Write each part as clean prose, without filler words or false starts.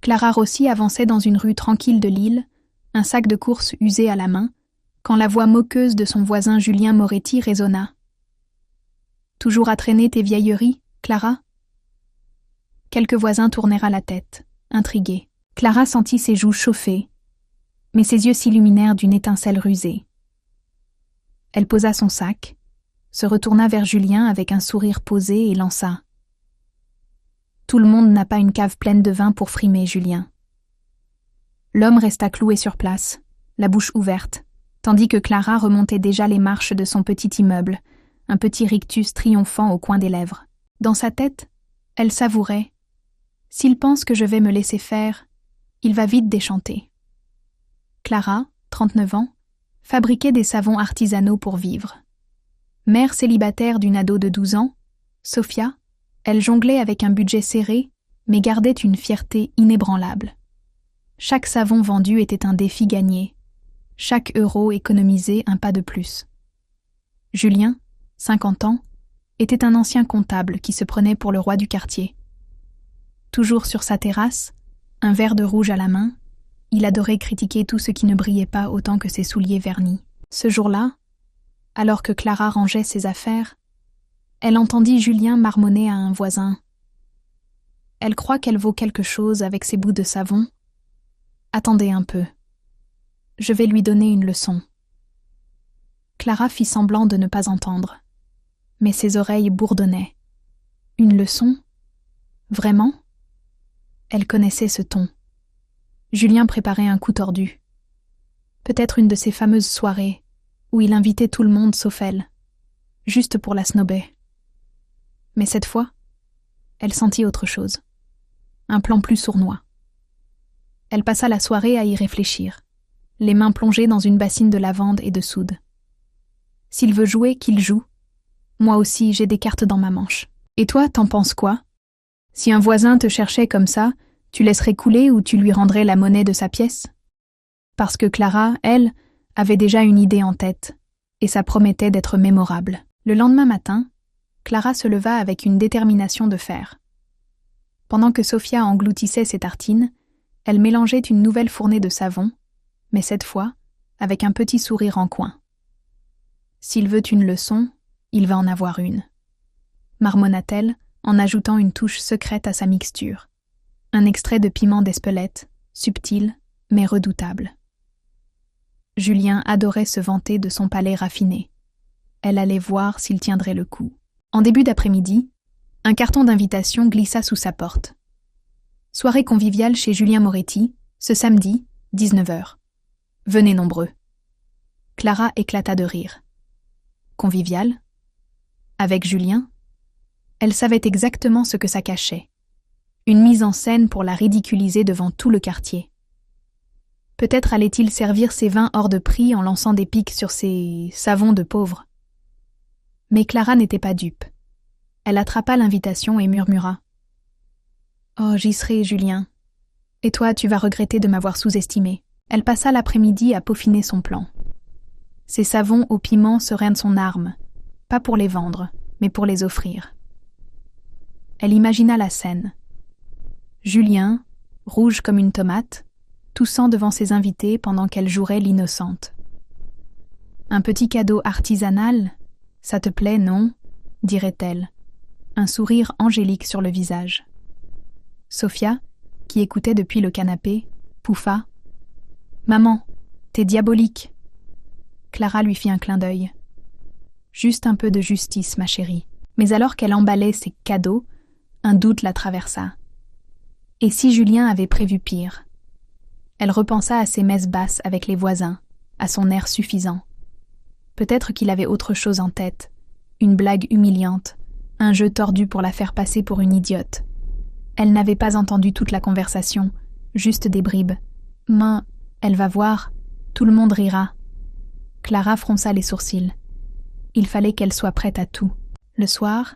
Clara Rossi avançait dans une rue tranquille de Lille, un sac de course usé à la main, quand la voix moqueuse de son voisin Julien Moretti résonna. « Toujours à traîner tes vieilleries, Clara ?» Quelques voisins tournèrent la tête, intrigués. Clara sentit ses joues chauffer, mais ses yeux s'illuminèrent d'une étincelle rusée. Elle posa son sac, se retourna vers Julien avec un sourire posé et lança. « Tout le monde n'a pas une cave pleine de vin pour frimer, Julien. » L'homme resta cloué sur place, la bouche ouverte, tandis que Clara remontait déjà les marches de son petit immeuble, un petit rictus triomphant au coin des lèvres. Dans sa tête, elle savourait. S'il pense que je vais me laisser faire, il va vite déchanter. Clara, 39 ans, fabriquait des savons artisanaux pour vivre. Mère célibataire d'une ado de 12 ans, Sophia, elle jonglait avec un budget serré, mais gardait une fierté inébranlable. Chaque savon vendu était un défi gagné. Chaque euro économisé un pas de plus. Julien, 50 ans, était un ancien comptable qui se prenait pour le roi du quartier. Toujours sur sa terrasse, un verre de rouge à la main, il adorait critiquer tout ce qui ne brillait pas autant que ses souliers vernis. Ce jour-là, alors que Clara rangeait ses affaires, elle entendit Julien marmonner à un voisin. « Elle croit qu'elle vaut quelque chose avec ses bouts de savon. Attendez un peu. Je vais lui donner une leçon. » Clara fit semblant de ne pas entendre, mais ses oreilles bourdonnaient. Une leçon ? Vraiment ? Elle connaissait ce ton. Julien préparait un coup tordu. Peut-être une de ces fameuses soirées où il invitait tout le monde sauf elle, juste pour la snober. Mais cette fois, elle sentit autre chose. Un plan plus sournois. Elle passa la soirée à y réfléchir, les mains plongées dans une bassine de lavande et de soude. S'il veut jouer, qu'il joue. Moi aussi, j'ai des cartes dans ma manche. Et toi, t'en penses quoi ? Si un voisin te cherchait comme ça, tu laisserais couler ou tu lui rendrais la monnaie de sa pièce ? Parce que Clara, elle, avait déjà une idée en tête, et ça promettait d'être mémorable. Le lendemain matin, Clara se leva avec une détermination de fer. Pendant que Sophia engloutissait ses tartines, elle mélangeait une nouvelle fournée de savon, mais cette fois, avec un petit sourire en coin. S'il veut une leçon, il va en avoir une, marmonna-t-elle en ajoutant une touche secrète à sa mixture. Un extrait de piment d'Espelette, subtil, mais redoutable. Julien adorait se vanter de son palais raffiné. Elle allait voir s'il tiendrait le coup. En début d'après-midi, un carton d'invitation glissa sous sa porte. Soirée conviviale chez Julien Moretti, ce samedi, 19h. Venez nombreux. Clara éclata de rire. Conviviale ? Avec Julien ? Elle savait exactement ce que ça cachait. Une mise en scène pour la ridiculiser devant tout le quartier. Peut-être allait-il servir ses vins hors de prix en lançant des piques sur ses savons de pauvre. Mais Clara n'était pas dupe. Elle attrapa l'invitation et murmura. « Oh, j'y serai, Julien. Et toi, tu vas regretter de m'avoir sous-estimé. » Elle passa l'après-midi à peaufiner son plan. Ses savons au piment seraient son arme, pas pour les vendre, mais pour les offrir. Elle imagina la scène. Julien, rouge comme une tomate, toussant devant ses invités pendant qu'elle jouerait l'innocente. Un petit cadeau artisanal, ça te plaît, non ? Dirait-elle, un sourire angélique sur le visage. Sophia, qui écoutait depuis le canapé, pouffa. « Maman, t'es diabolique !» Clara lui fit un clin d'œil. « Juste un peu de justice, ma chérie. » Mais alors qu'elle emballait ses cadeaux, un doute la traversa. Et si Julien avait prévu pire ? Elle repensa à ses messes basses avec les voisins, à son air suffisant. Peut-être qu'il avait autre chose en tête, une blague humiliante, un jeu tordu pour la faire passer pour une idiote. Elle n'avait pas entendu toute la conversation, juste des bribes. « Mais, elle va voir, tout le monde rira. » Clara fronça les sourcils. Il fallait qu'elle soit prête à tout. Le soir,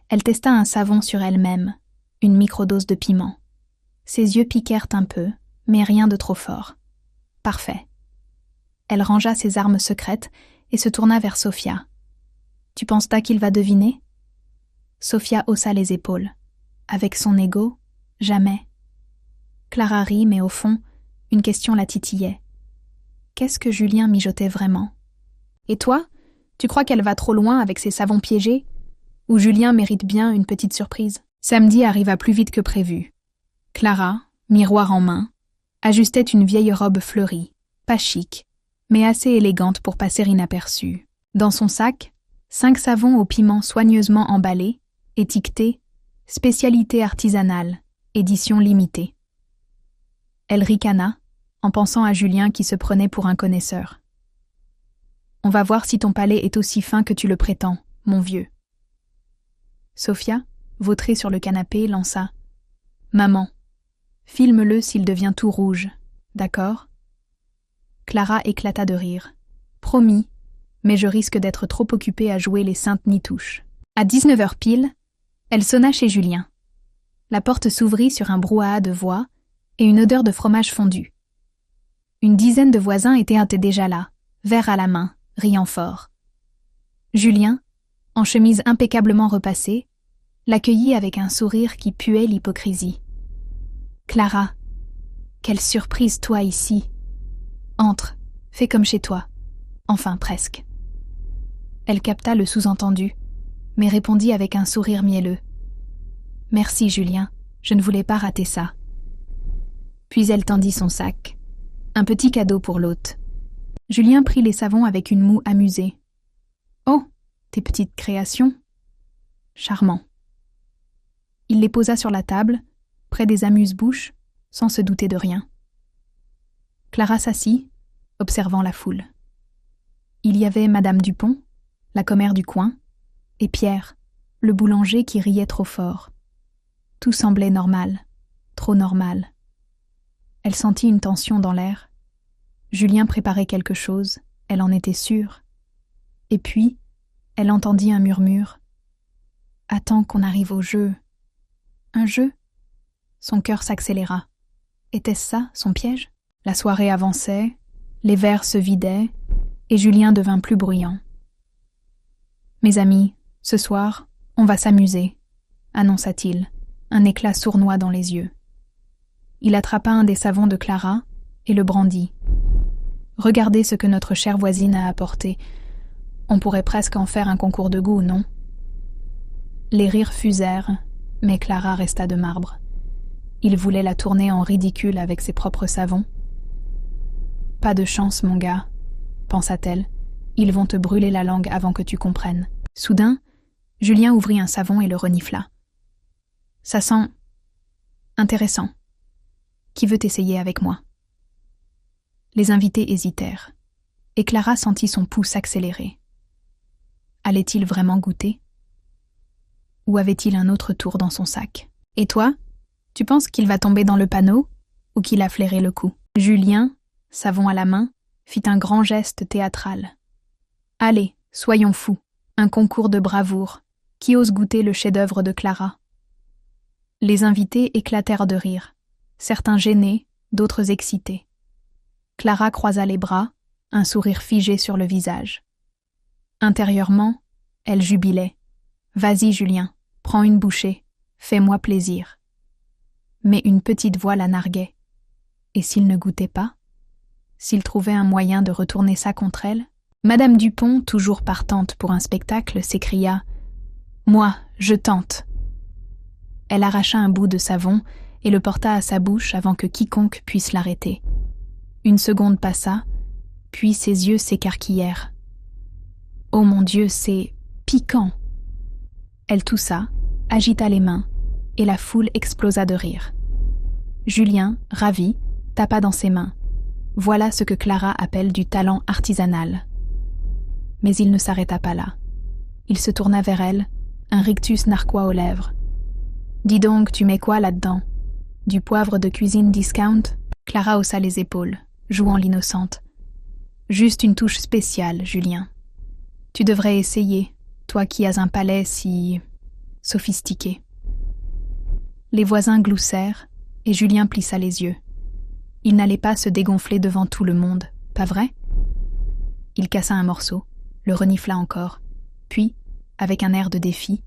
elle testa un savon sur elle-même, une microdose de piment. Ses yeux piquèrent un peu, mais rien de trop fort. Parfait. Elle rangea ses armes secrètes et se tourna vers Sophia. « Tu penses pas qu'il va deviner ?» Sophia haussa les épaules. Avec son ego, jamais. Clara rit, mais au fond, une question la titillait. Qu'est-ce que Julien mijotait vraiment? Et toi, tu crois qu'elle va trop loin avec ses savons piégés? Ou Julien mérite bien une petite surprise? Samedi arriva plus vite que prévu. Clara, miroir en main, ajustait une vieille robe fleurie, pas chic, mais assez élégante pour passer inaperçue. Dans son sac, 5 savons aux piments soigneusement emballés, étiquetés « Spécialité artisanale, édition limitée ». Elle ricana, en pensant à Julien qui se prenait pour un connaisseur. « On va voir si ton palais est aussi fin que tu le prétends, mon vieux. » Sophia, vautrée sur le canapé, lança « Maman, filme-le s'il devient tout rouge, d'accord ?» Clara éclata de rire. « Promis, mais je risque d'être trop occupée à jouer les saintes nitouches. » À 19h pile, elle sonna chez Julien. La porte s'ouvrit sur un brouhaha de voix et une odeur de fromage fondu. Une dizaine de voisins étaient déjà là, verre à la main, riant fort. Julien, en chemise impeccablement repassée, l'accueillit avec un sourire qui puait l'hypocrisie. « Clara, quelle surprise toi ici. Entre, fais comme chez toi. Enfin, presque. » Elle capta le sous-entendu, mais répondit avec un sourire mielleux. « Merci, Julien, je ne voulais pas rater ça. » Puis elle tendit son sac. Un petit cadeau pour l'hôte. Julien prit les savons avec une moue amusée. « Oh, tes petites créations. Charmant. » Il les posa sur la table, près des amuse-bouches, sans se douter de rien. Clara s'assit, observant la foule. Il y avait Madame Dupont, la commère du coin, et Pierre, le boulanger qui riait trop fort. Tout semblait normal, trop normal. Elle sentit une tension dans l'air. Julien préparait quelque chose, elle en était sûre. Et puis, elle entendit un murmure. « Attends qu'on arrive au jeu. » Un jeu? Son cœur s'accéléra. Était-ce ça, son piège? La soirée avançait, les verres se vidaient, et Julien devint plus bruyant. « Mes amis, ce soir, on va s'amuser, » annonça-t-il, un éclat sournois dans les yeux. Il attrapa un des savons de Clara et le brandit. « Regardez ce que notre chère voisine a apporté. On pourrait presque en faire un concours de goût, non ?» Les rires fusèrent, mais Clara resta de marbre. Il voulait la tourner en ridicule avec ses propres savons. « Pas de chance, mon gars, » pensa-t-elle. « Ils vont te brûler la langue avant que tu comprennes. » Soudain, Julien ouvrit un savon et le renifla. « Ça sent... intéressant. Qui veut essayer avec moi ?» Les invités hésitèrent, et Clara sentit son pouls s'accélérer. Allait-il vraiment goûter? Ou avait-il un autre tour dans son sac? « Et toi, tu penses qu'il va tomber dans le panneau ou qu'il a flairé le coup ?» Julien, savon à la main, fit un grand geste théâtral. « Allez, soyons fous, un concours de bravoure. Qui ose goûter le chef-d'œuvre de Clara ?» Les invités éclatèrent de rire, certains gênés, d'autres excités. Clara croisa les bras, un sourire figé sur le visage. Intérieurement, elle jubilait. « Vas-y, Julien, prends une bouchée, fais-moi plaisir. » Mais une petite voix la narguait. Et s'il ne goûtait pas? S'il trouvait un moyen de retourner ça contre elle? Madame Dupont, toujours partante pour un spectacle, s'écria « Moi, je tente !» Elle arracha un bout de savon et le porta à sa bouche avant que quiconque puisse l'arrêter. Une seconde passa, puis ses yeux s'écarquillèrent. « Oh mon Dieu, c'est piquant !» Elle toussa, agita les mains, et la foule explosa de rire. Julien, ravi, tapa dans ses mains. Voilà ce que Clara appelle du talent artisanal. Mais il ne s'arrêta pas là. Il se tourna vers elle, un rictus narquois aux lèvres. « Dis donc, tu mets quoi là-dedans? Du poivre de cuisine discount ?» Clara haussa les épaules, jouant l'innocente. « Juste une touche spéciale, Julien. Tu devrais essayer, toi qui as un palais si... sophistiqué. » Les voisins gloussèrent, et Julien plissa les yeux. Il n'allait pas se dégonfler devant tout le monde, pas vrai? Il cassa un morceau, le renifla encore, puis, avec un air de défi,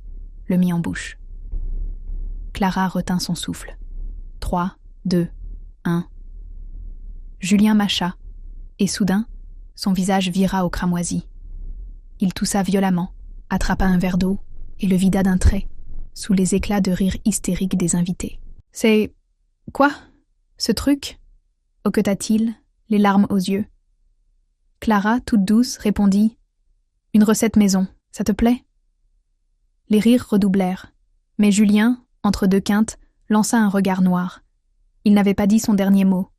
le mit en bouche. Clara retint son souffle. 3, 2, 1. Julien mâcha, et soudain, son visage vira au cramoisi. Il toussa violemment, attrapa un verre d'eau et le vida d'un trait, sous les éclats de rire hystériques des invités. « C'est... quoi, ce truc ?» hoqueta-t-il, les larmes aux yeux. Clara, toute douce, répondit « Une recette maison, ça te plaît ?» Les rires redoublèrent, mais Julien, entre deux quintes, lança un regard noir. Il n'avait pas dit son dernier mot.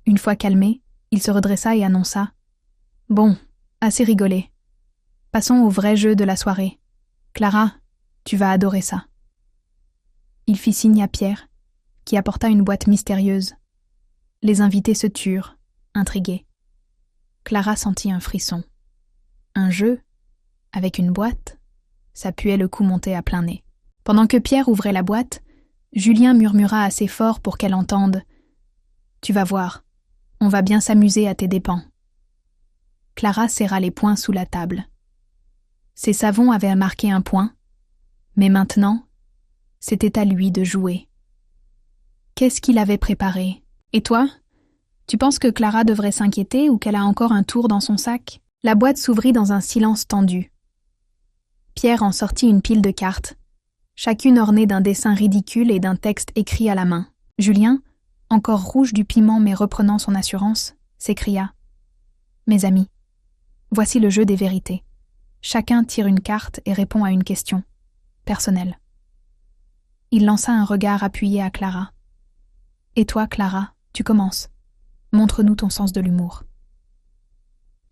Une fois calmé, il se redressa et annonça « Bon, assez rigolé. Passons au vrai jeu de la soirée. Clara, tu vas adorer ça. » Il fit signe à Pierre, qui apporta une boîte mystérieuse. Les invités se turent, intrigués. Clara sentit un frisson. Un jeu, avec une boîte, ça puait le coup monter à plein nez. Pendant que Pierre ouvrait la boîte, Julien murmura assez fort pour qu'elle entende « Tu vas voir, on va bien s'amuser à tes dépens. » Clara serra les poings sous la table. Ses savons avaient marqué un point, mais maintenant, c'était à lui de jouer. Qu'est-ce qu'il avait préparé? Et toi? Tu penses que Clara devrait s'inquiéter ou qu'elle a encore un tour dans son sac? La boîte s'ouvrit dans un silence tendu. Pierre en sortit une pile de cartes, chacune ornée d'un dessin ridicule et d'un texte écrit à la main. Julien, encore rouge du piment mais reprenant son assurance, s'écria « Mes amis, voici le jeu des vérités. Chacun tire une carte et répond à une question, personnelle. » Il lança un regard appuyé à Clara. « Et toi, Clara, tu commences. Montre-nous ton sens de l'humour. »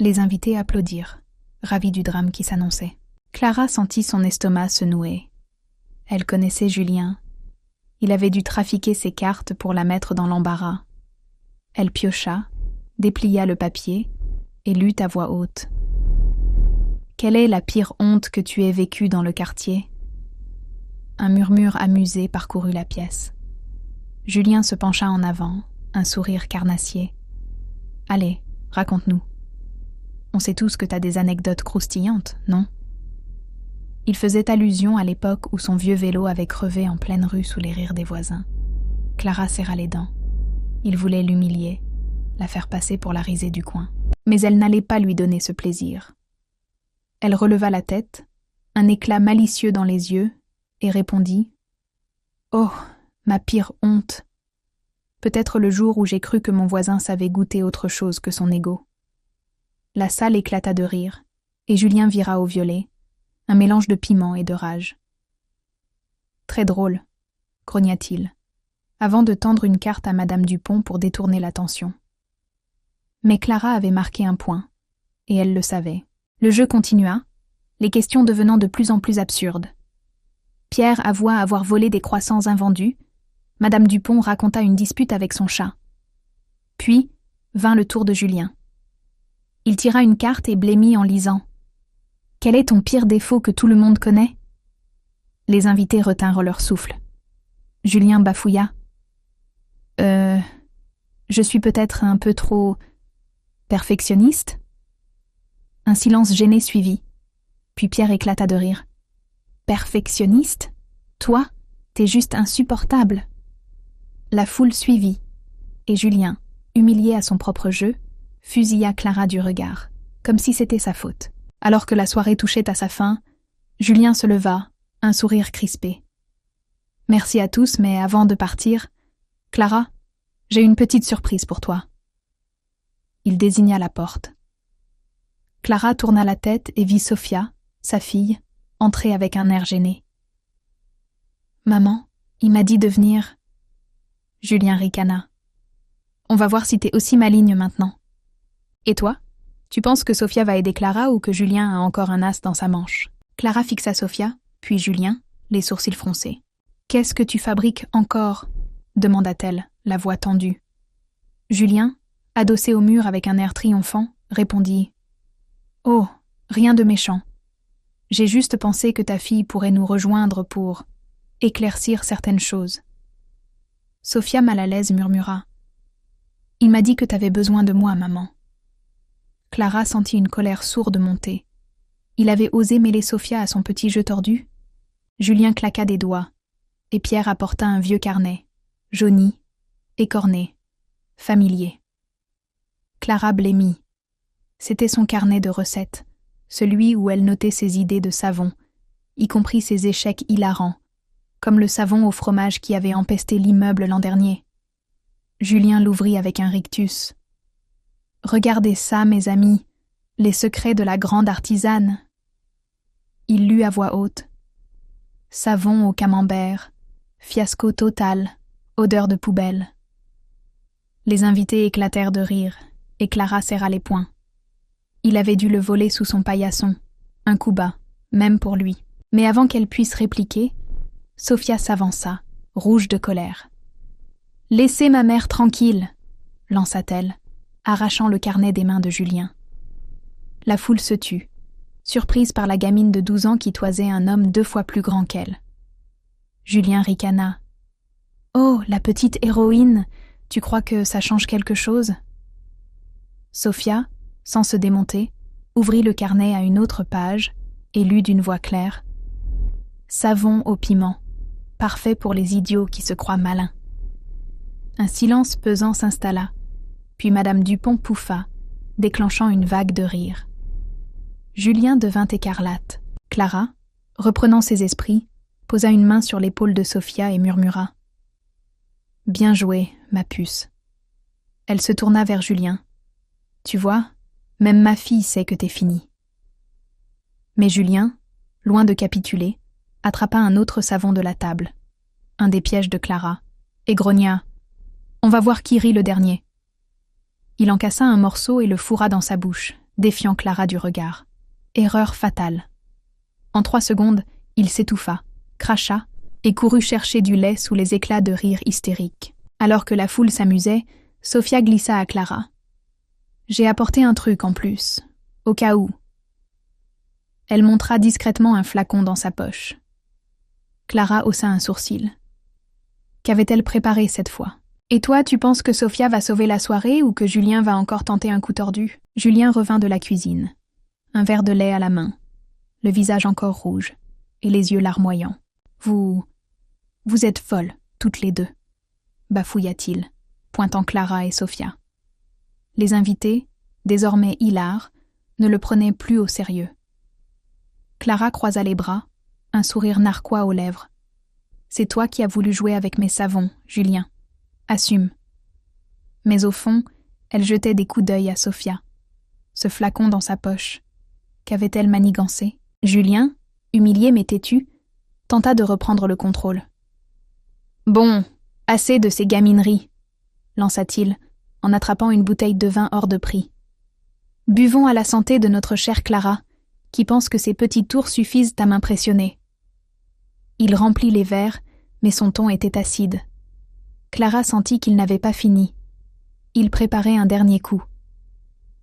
Les invités applaudirent, ravis du drame qui s'annonçait. Clara sentit son estomac se nouer. Elle connaissait Julien. Il avait dû trafiquer ses cartes pour la mettre dans l'embarras. Elle piocha, déplia le papier et lut à voix haute. « Quelle est la pire honte que tu aies vécue dans le quartier ?» Un murmure amusé parcourut la pièce. Julien se pencha en avant, un sourire carnassier. « Allez, raconte-nous. On sait tous que t'as des anecdotes croustillantes, non ?» Il faisait allusion à l'époque où son vieux vélo avait crevé en pleine rue sous les rires des voisins. Clara serra les dents. Il voulait l'humilier, la faire passer pour la risée du coin. Mais elle n'allait pas lui donner ce plaisir. Elle releva la tête, un éclat malicieux dans les yeux, et répondit « Oh, ma pire honte! Peut-être le jour où j'ai cru que mon voisin savait goûter autre chose que son égo. » La salle éclata de rire, et Julien vira au violet, un mélange de piment et de rage. « Très drôle, » grogna-t-il, avant de tendre une carte à Madame Dupont pour détourner l'attention. Mais Clara avait marqué un point, et elle le savait. Le jeu continua, les questions devenant de plus en plus absurdes. Pierre avoua avoir volé des croissants invendus. Madame Dupont raconta une dispute avec son chat. Puis vint le tour de Julien. Il tira une carte et blêmit en lisant. « Quel est ton pire défaut que tout le monde connaît ?» Les invités retinrent leur souffle. Julien bafouilla. « Je suis peut-être un peu trop... perfectionniste ?» Un silence gêné suivit. Puis Pierre éclata de rire. « Perfectionniste? Toi, t'es juste insupportable. » La foule suivit, et Julien, humilié à son propre jeu, fusilla Clara du regard, comme si c'était sa faute. Alors que la soirée touchait à sa fin, Julien se leva, un sourire crispé. « Merci à tous, mais avant de partir, Clara, j'ai une petite surprise pour toi. » Il désigna la porte. Clara tourna la tête et vit Sophia, sa fille, entrer avec un air gêné. « Maman, il m'a dit de venir. » Julien ricana. « On va voir si t'es aussi maligne maintenant. Et toi, tu penses que Sophia va aider Clara ou que Julien a encore un as dans sa manche ?» Clara fixa Sophia, puis Julien, les sourcils froncés. « Qu'est-ce que tu fabriques encore ?» demanda-t-elle, la voix tendue. Julien, adossé au mur avec un air triomphant, répondit « Oh, rien de méchant. J'ai juste pensé que ta fille pourrait nous rejoindre pour éclaircir certaines choses. » Sophia, mal à l'aise, murmura « Il m'a dit que t'avais besoin de moi, maman. » Clara sentit une colère sourde monter. Il avait osé mêler Sophia à son petit jeu tordu. Julien claqua des doigts, et Pierre apporta un vieux carnet, jauni, écorné, familier. Clara blêmit. C'était son carnet de recettes, celui où elle notait ses idées de savon, y compris ses échecs hilarants, comme le savon au fromage qui avait empesté l'immeuble l'an dernier. Julien l'ouvrit avec un rictus. « Regardez ça, mes amis, les secrets de la grande artisane. » Il lut à voix haute. « Savon au camembert, fiasco total, odeur de poubelle. » Les invités éclatèrent de rire, et Clara serra les poings. Il avait dû le voler sous son paillasson, un coup bas, même pour lui. Mais avant qu'elle puisse répliquer, Sophia s'avança, rouge de colère. « Laissez ma mère tranquille !» lança-t-elle, arrachant le carnet des mains de Julien. La foule se tut, surprise par la gamine de 12 ans qui toisait un homme 2 fois plus grand qu'elle. Julien ricana. « Oh, la petite héroïne, tu crois que ça change quelque chose ?» Sophia, sans se démonter, ouvrit le carnet à une autre page et lut d'une voix claire. « Savon au piment, parfait pour les idiots qui se croient malins. » Un silence pesant s'installa, puis Madame Dupont pouffa, déclenchant une vague de rire. Julien devint écarlate. Clara, reprenant ses esprits, posa une main sur l'épaule de Sophia et murmura. « Bien joué, ma puce. » Elle se tourna vers Julien. « Tu vois, même ma fille sait que t'es fini. » Mais Julien, loin de capituler, attrapa un autre savon de la table, un des pièges de Clara, et grogna. « On va voir qui rit le dernier. » Il en cassa un morceau et le fourra dans sa bouche, défiant Clara du regard. Erreur fatale. En 3 secondes, il s'étouffa, cracha, et courut chercher du lait sous les éclats de rire hystériques. Alors que la foule s'amusait, Sophia glissa à Clara. « J'ai apporté un truc en plus, au cas où. » Elle montra discrètement un flacon dans sa poche. Clara haussa un sourcil. Qu'avait-elle préparé cette fois ? « Et toi, tu penses que Sophia va sauver la soirée ou que Julien va encore tenter un coup tordu ?» Julien revint de la cuisine, un verre de lait à la main, le visage encore rouge et les yeux larmoyants. « Vous êtes folles, toutes les deux, » bafouilla-t-il, pointant Clara et Sophia. Les invités, désormais hilars, ne le prenaient plus au sérieux. Clara croisa les bras, un sourire narquois aux lèvres. « C'est toi qui as voulu jouer avec mes savons, Julien. Assume. » Mais au fond, elle jetait des coups d'œil à Sophia. Ce flacon dans sa poche. Qu'avait-elle manigancé ? Julien, humilié mais têtu, tenta de reprendre le contrôle. « Bon, assez de ces gamineries, » lança-t-il, en attrapant une bouteille de vin hors de prix. « Buvons à la santé de notre chère Clara, qui pense que ces petits tours suffisent à m'impressionner. » Il remplit les verres, mais son ton était acide. Clara sentit qu'il n'avait pas fini. Il préparait un dernier coup.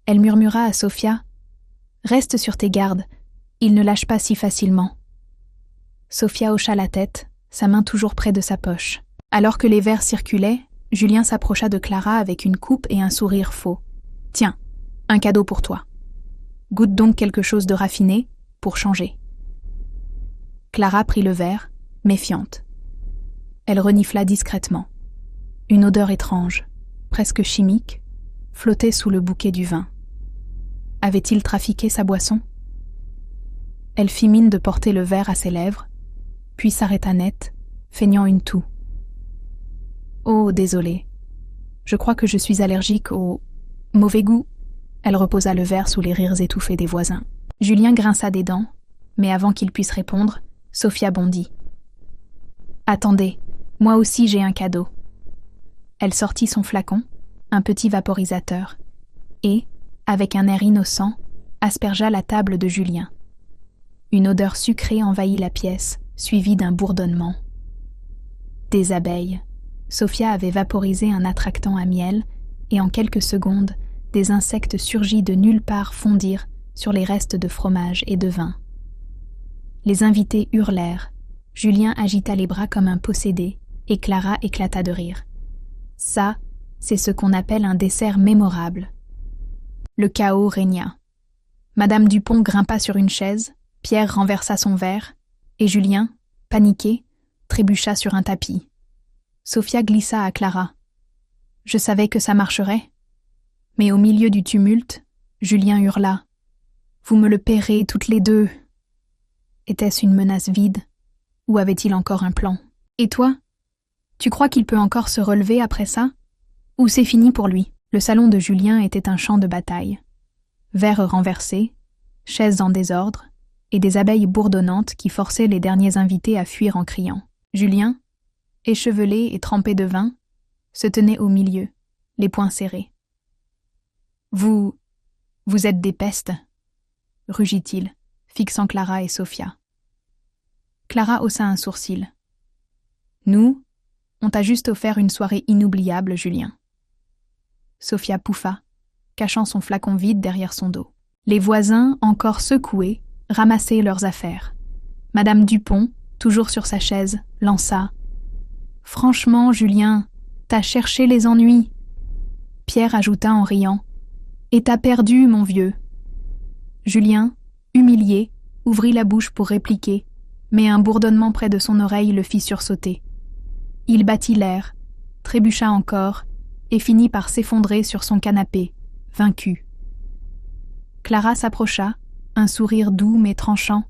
Elle murmura à Sophia « Reste sur tes gardes, il ne lâche pas si facilement. » Sophia hocha la tête, sa main toujours près de sa poche. Alors que les verres circulaient, Julien s'approcha de Clara avec une coupe et un sourire faux. « Tiens, un cadeau pour toi. Goûte donc quelque chose de raffiné, pour changer. » Clara prit le verre, méfiante. Elle renifla discrètement. Une odeur étrange, presque chimique, flottait sous le bouquet du vin. Avait-il trafiqué sa boisson ? Elle fit mine de porter le verre à ses lèvres, puis s'arrêta net, feignant une toux. « Oh, désolée. Je crois que je suis allergique au mauvais goût. » Elle reposa le verre sous les rires étouffés des voisins. Julien grinça des dents, mais avant qu'il puisse répondre, Sophia bondit. « Attendez, moi aussi j'ai un cadeau. » Elle sortit son flacon, un petit vaporisateur, et, avec un air innocent, aspergea la table de Julien. Une odeur sucrée envahit la pièce, suivie d'un bourdonnement. Des abeilles. Sophia avait vaporisé un attractant à miel, et en quelques secondes, des insectes surgis de nulle part fondirent sur les restes de fromage et de vin. Les invités hurlèrent. Julien agita les bras comme un possédé, et Clara éclata de rire. Ça, c'est ce qu'on appelle un dessert mémorable. Le chaos régna. Madame Dupont grimpa sur une chaise, Pierre renversa son verre, et Julien, paniqué, trébucha sur un tapis. Sophia glissa à Clara. « Je savais que ça marcherait. Mais au milieu du tumulte, Julien hurla. « Vous me le paierez toutes les deux !» Était-ce une menace vide, ou avait-il encore un plan? Et toi? Tu crois qu'il peut encore se relever après ça? Ou c'est fini pour lui? Le salon de Julien était un champ de bataille. Verres renversés, chaises en désordre, et des abeilles bourdonnantes qui forçaient les derniers invités à fuir en criant. Julien, échevelé et trempé de vin, se tenait au milieu, les poings serrés. « Vous êtes des pestes !» rugit-il, fixant Clara et Sophia. Clara haussa un sourcil. « Nous, on t'a juste offert une soirée inoubliable, Julien. » Sophia pouffa, cachant son flacon vide derrière son dos. Les voisins, encore secoués, ramassaient leurs affaires. Madame Dupont, toujours sur sa chaise, lança « Franchement, Julien, t'as cherché les ennuis. » Pierre ajouta en riant « Et t'as perdu, mon vieux. » Julien, humilié, ouvrit la bouche pour répliquer, mais un bourdonnement près de son oreille le fit sursauter. Il battit l'air, trébucha encore, et finit par s'effondrer sur son canapé, vaincu. Clara s'approcha, un sourire doux mais tranchant.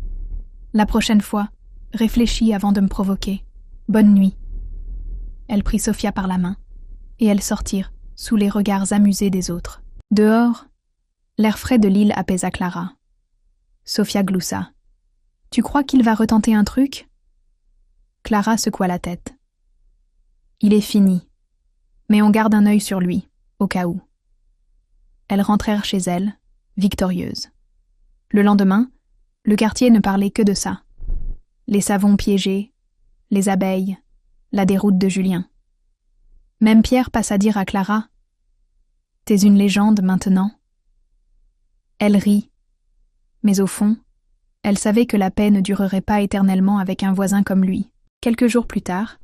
« La prochaine fois, réfléchis avant de me provoquer. Bonne nuit. » Elle prit Sophia par la main, et elles sortirent, sous les regards amusés des autres. Dehors, l'air frais de l'île apaisa Clara. Sophia gloussa. « Tu crois qu'il va retenter un truc ?» Clara secoua la tête. « Il est fini, mais on garde un œil sur lui, au cas où. » Elles rentrèrent chez elles, victorieuses. Le lendemain, le quartier ne parlait que de ça. Les savons piégés, les abeilles, la déroute de Julien. Même Pierre passa dire à Clara « T'es une légende maintenant. » Elle rit, mais au fond, elle savait que la paix ne durerait pas éternellement avec un voisin comme lui. Quelques jours plus tard,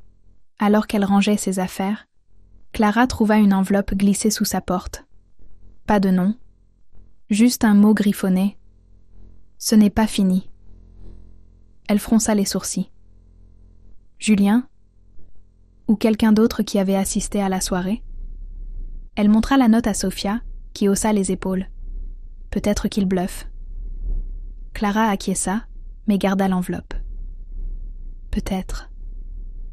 alors qu'elle rangeait ses affaires, Clara trouva une enveloppe glissée sous sa porte. Pas de nom, juste un mot griffonné. « Ce n'est pas fini. » Elle fronça les sourcils. Julien? Ou quelqu'un d'autre qui avait assisté à la soirée? Elle montra la note à Sophia, qui haussa les épaules. Peut-être qu'il bluffe. Clara acquiesça, mais garda l'enveloppe. Peut-être,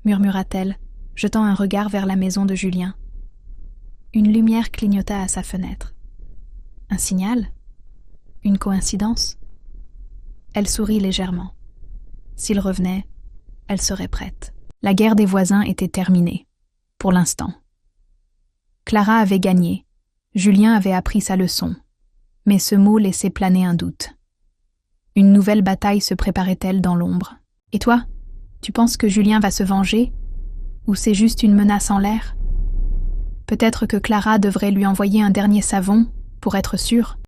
murmura-t-elle, jetant un regard vers la maison de Julien. Une lumière clignota à sa fenêtre. Un signal? Une coïncidence? Elle sourit légèrement. S'il revenait, elle serait prête. La guerre des voisins était terminée, pour l'instant. Clara avait gagné, Julien avait appris sa leçon, mais ce mot laissait planer un doute. Une nouvelle bataille se préparait-elle dans l'ombre? Et toi, tu penses que Julien va se venger? Ou c'est juste une menace en l'air? Peut-être que Clara devrait lui envoyer un dernier savon, pour être sûre.